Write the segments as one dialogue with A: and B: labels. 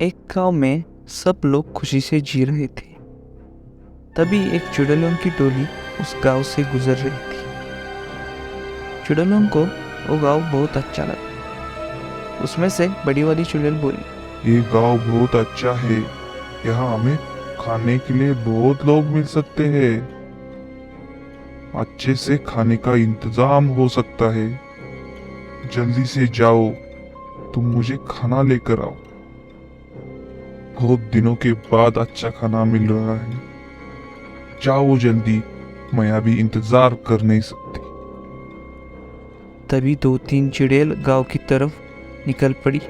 A: एक गांव में सब लोग खुशी से जी रहे थे। तभी एक चुड़ैलों की टोली उस गांव से गुजर रही थी। चुड़ैलों को वो गांव बहुत अच्छा लगा। उसमें से बड़ी वाली चुड़ैल बोली,
B: ये गांव बहुत अच्छा है। यहाँ हमें खाने के लिए बहुत लोग मिल सकते हैं। अच्छे से खाने का इंतजाम हो सकता है। जल्दी से जाओ, तुम मुझे खाना लेकर आओ। बहुत दिनों के बाद अच्छा खाना मिल रहा है। जाओ जल्दी, मैं अभी इंतजार कर नहीं सकती।
A: तभी 2-3 चुड़ैल गांव की तरफ निकल पड़ी।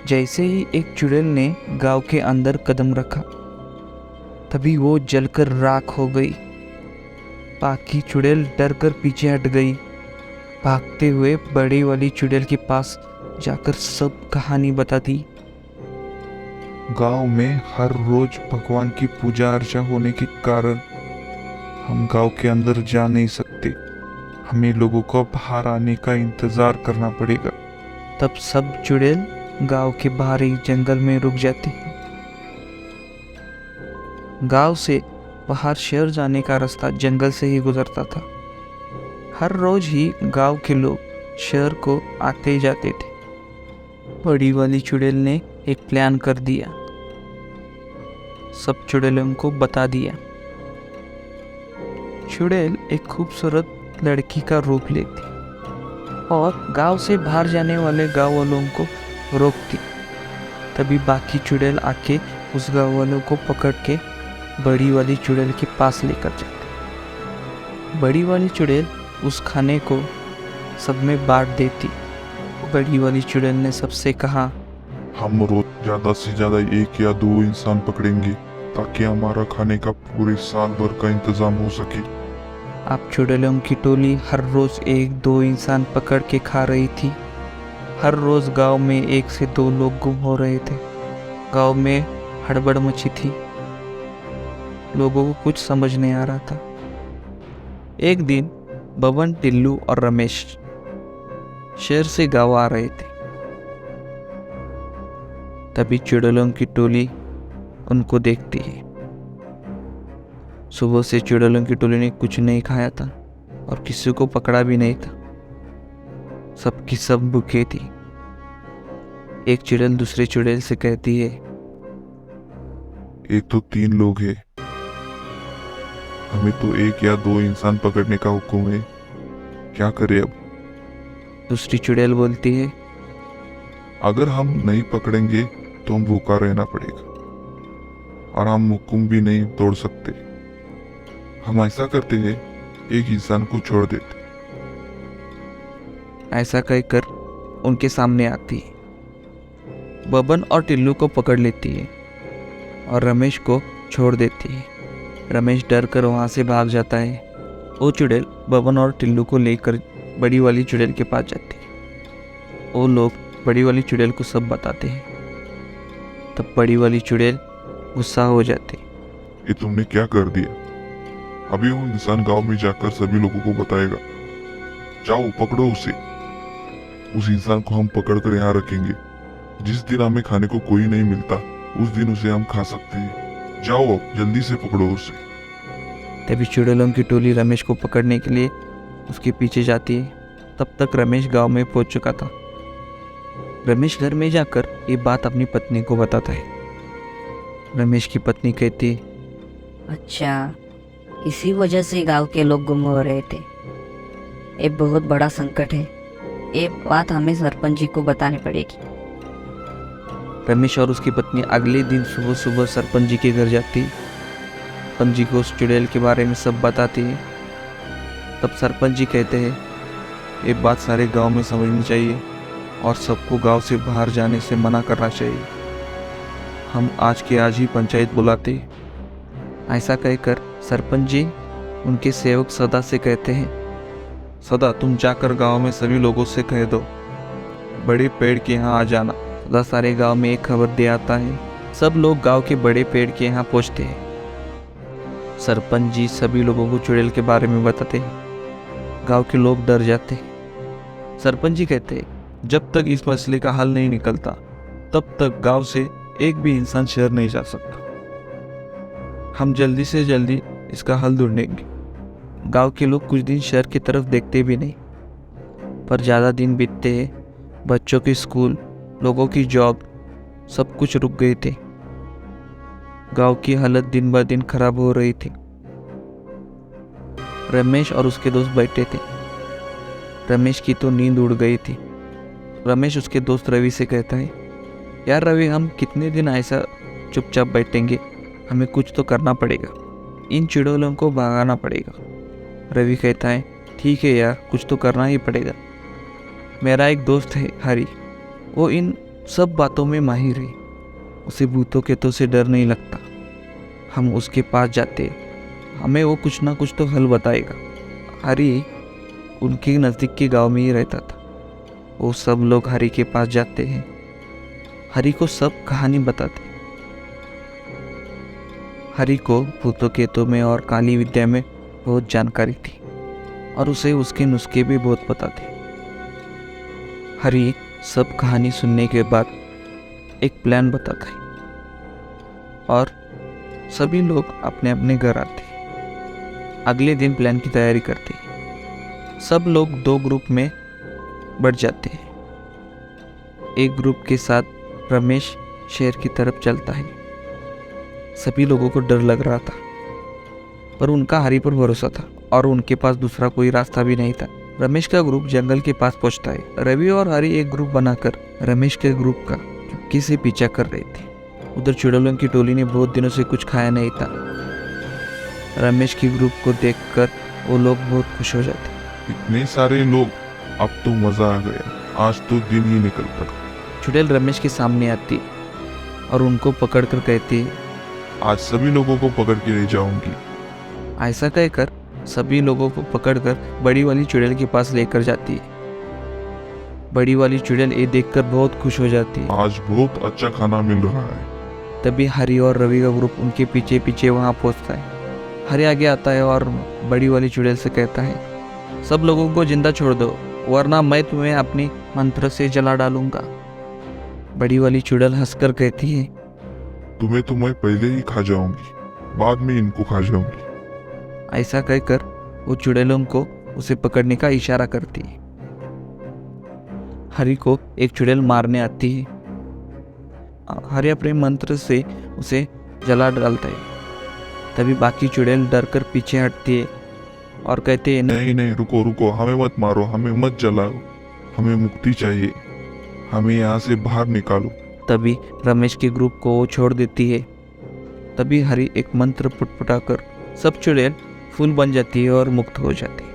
A: जैसे ही एक चुड़ैल ने गांव के अंदर कदम रखा, तभी वो जलकर राख हो गई। बाकी चुड़ैल डर कर पीछे हट गई। भागते हुए बड़ी वाली चुड़ैल के पास जाकर सब कहानी बता दी।
B: गांव में हर रोज भगवान की पूजा अर्चा होने के कारण हम गांव के अंदर जा नहीं सकते। हमें लोगों को बाहर आने का इंतजार करना पड़ेगा।
A: तब सब चुड़ैल गांव के बाहर एक जंगल में रुक जाती हैं। गांव से बाहर शहर जाने का रास्ता जंगल से ही गुजरता था। हर रोज ही गांव के लोग शहर को आते जाते थे। बड़ी वाली चुड़ैल ने एक प्लान कर दिया। सब चुड़ैलों को बता दिया। चुड़ैल एक खूबसूरत लड़की का रूप लेती और गांव से बाहर जाने वाले गांव वालों को रोकती। तभी बाकी चुड़ैल आके उस गांव वालों को पकड़ के बड़ी वाली चुड़ैल के पास लेकर जाते। बड़ी वाली चुड़ैल उस खाने को सब में बांट देती। बड़ी वाली चुड़ैल ने सबसे कहा,
B: हम रोज ज्यादा से ज्यादा 1 या 2 इंसान पकड़ेंगे ताकि हमारा खाने का पूरे साल भर का इंतजाम हो सके।
A: आप चुड़ैलों की टोली हर रोज 1-2 इंसान पकड़ के खा रही थी। हर रोज गांव में 1 से 2 लोग गुम हो रहे थे। गांव में हड़बड़ मची थी। लोगों को कुछ समझ नहीं आ रहा था। एक दिन बबन, टिल्लू और रमेश शहर से गांव आ रहे थे। तभी चुड़ैलों की टोली उनको देखती है। सुबह से चुड़ैलों की टोली ने कुछ नहीं खाया था और किसी को पकड़ा भी नहीं था। सबकी सब भूखे थी। एक चुड़ैल दूसरे चुड़ैल से कहती है,
B: एक तो 3 लोग हैं। हमें तो 1 या 2 इंसान पकड़ने का हुक्म है। क्या करें अब?
A: दूसरी चुड़ैल बोलती है,
B: अगर हम नहीं पकड़ेंगे तो हम भूखा रहना पड़ेगा और हम हुक्म भी नहीं तोड़ सकते। हम ऐसा करते हैं, एक इंसान को छोड़ देते।
A: ऐसा कहकर उनके सामने आती है। बबन और टिल्लू को पकड़ लेती है और रमेश को छोड़ देती है। रमेश डर कर वहाँ से भाग जाता है। वो चुड़ैल बबन और टिल्लू को लेकर बड़ी वाली चुड़ैल के पास जाती है। वो लोग बड़ी वाली चुड़ैल को सब बताते हैं। तब बड़ी वाली चुड़ैल गुस्सा हो जाती।
B: ये तुमने क्या कर दिया? अभी वो इंसान गांव में जाकर सभी लोगों को बताएगा। जाओ पकड़ो उसे। उस इंसान को हम पकड़ कर यहाँ रखेंगे। जिस दिन हमें खाने को कोई नहीं मिलता, उस दिन उसे हम खा सकते हैं। जाओ अब जल्दी से पकड़ो उसे।
A: तभी चुड़ैलों की टोली रमेश को पकड़ने के लिए उसके पीछे जाती है। तब तक रमेश गांव में पहुंच चुका था। रमेश घर में जाकर ये बात अपनी पत्नी को बताता है। रमेश की पत्नी कहती है,
C: अच्छा, इसी वजह से गांव के लोग गुम हो रहे थे। ये बहुत बड़ा संकट है। ये बात हमें सरपंच जी को बतानी पड़ेगी।
A: रमेश और उसकी पत्नी अगले दिन सुबह सुबह सरपंच जी के घर जाती है। सरपंच जी को उस चुड़ैल के बारे में सब बताती है। तब सरपंच जी कहते हैं, ये बात सारे गांव में समझनी चाहिए और सबको गांव से बाहर जाने से मना करना चाहिए। हम आज के आज ही पंचायत बुलाते हैं। ऐसा कहकर सरपंच जी उनके सेवक सदा से कहते हैं, सदा तुम जाकर गांव में सभी लोगों से कह दो, बड़े पेड़ के यहाँ आ जाना। सदा सारे गांव में एक खबर दे आता है। सब लोग गांव के बड़े पेड़ के यहाँ पहुँचते हैं। सरपंच जी सभी लोगों को चुड़ैल के बारे में बताते हैं। गांव के लोग डर जाते हैं। सरपंच जी कहते हैं, जब तक इस मसले का हल नहीं निकलता तब तक गांव से एक भी इंसान शहर नहीं जा सकता। हम जल्दी से जल्दी इसका हल ढूंढेंगे। गांव के लोग कुछ दिन शहर की तरफ देखते भी नहीं, पर ज़्यादा दिन बीतते हैं, बच्चों की स्कूल, लोगों की जॉब, सब कुछ रुक गए थे। गांव की हालत दिन ब दिन खराब हो रही थी। रमेश और उसके दोस्त बैठे थे। रमेश की तो नींद उड़ गई थी। रमेश उसके दोस्त रवि से कहता है, यार रवि, हम कितने दिन ऐसा चुपचाप बैठेंगे? हमें कुछ तो करना पड़ेगा, इन चुड़ैलों को भगाना पड़ेगा। रवि कहता है, ठीक है यार, कुछ तो करना ही पड़ेगा। मेरा एक दोस्त है हरी, वो इन सब बातों में माहिर है। उसे भूतों प्रेतों से डर नहीं लगता। हम उसके पास जाते, हमें वो कुछ ना कुछ तो हल बताएगा। हरी उनके नज़दीक के गांव में ही रहता था। वो सब लोग हरी के पास जाते हैं, हरी को सब कहानी बताते। हरी को भूतों प्रेतों में और काली विद्या में बहुत जानकारी थी और उसे उसके नुस्खे भी बहुत पता थे। हरी सब कहानी सुनने के बाद एक प्लान बताता है और सभी लोग अपने अपने घर आते। अगले दिन प्लान की तैयारी करते। सब लोग 2 ग्रुप में बढ़ जाते हैं। एक ग्रुप के साथ रमेश शहर की तरफ चलता है। सभी लोगों को डर लग रहा था, पर उनका हरी पर भरोसा था और उनके पास दूसरा कोई रास्ता भी नहीं था। रमेश का ग्रुप जंगल के पास पहुंचता है। रवि और हरी एक ग्रुप बनाकर रमेश के ग्रुप का चुपके से पीछा कर रहे थे। उधर चुड़ैलों की टोली ने बहुत दिनों से कुछ खाया नहीं था। रमेश के ग्रुप को देखकर वो लोग बहुत खुश हो जाते।
B: इतने सारे लोग, अब तो मजा आ गया, आज तो दिन ही निकल पड़ा।
A: चुड़ैल रमेश के सामने आती और उनको पकड़कर कहती,
B: आज सभी लोगों को पकड़ के ले जाऊंगी।
A: ऐसा कहकर सभी लोगों को पकड़कर बड़ी वाली चुड़ैल के पास लेकर जाती है। बड़ी वाली चुड़ैल ये देखकर बहुत खुश हो जाती है।
B: आज बहुत अच्छा खाना मिल रहा है।
A: तभी हरी और रवि का ग्रुप उनके पीछे पीछे वहाँ पहुँचता है। हरी आगे आता है और बड़ी वाली चुड़ैल से कहता है, सब लोगों को जिंदा छोड़ दो, वरना मैं तुम्हें अपनी मंत्र से जला डालूंगा। बड़ी वाली चुड़ैल हंसकर कहती है,
B: तुम्हें तो मैं पहले ही खा जाऊंगी, बाद में इनको खा जाऊंगी।
A: ऐसा कहकर वो चुड़ैलों को उसे पकड़ने का इशारा करती है। हरी को एक चुड़ैल मारने आती है। हरी अपने मंत्र से उसे जला डालता है। तभी बाकी चुड़ैल डरकर पीछे हटती है और कहते हैं,
B: नहीं नहीं, रुको रुको, हमें मत मारो, हमें मत जलाओ, हमें मुक्ति चाहिए, हमें यहाँ से बाहर निकालो।
A: तभी रमेश के ग्रुप को वो छोड़ देती है। तभी हरी एक मंत्र पुटपुटाकर सब चुड़ैल फूल बन जाती है और मुक्त हो जाती है।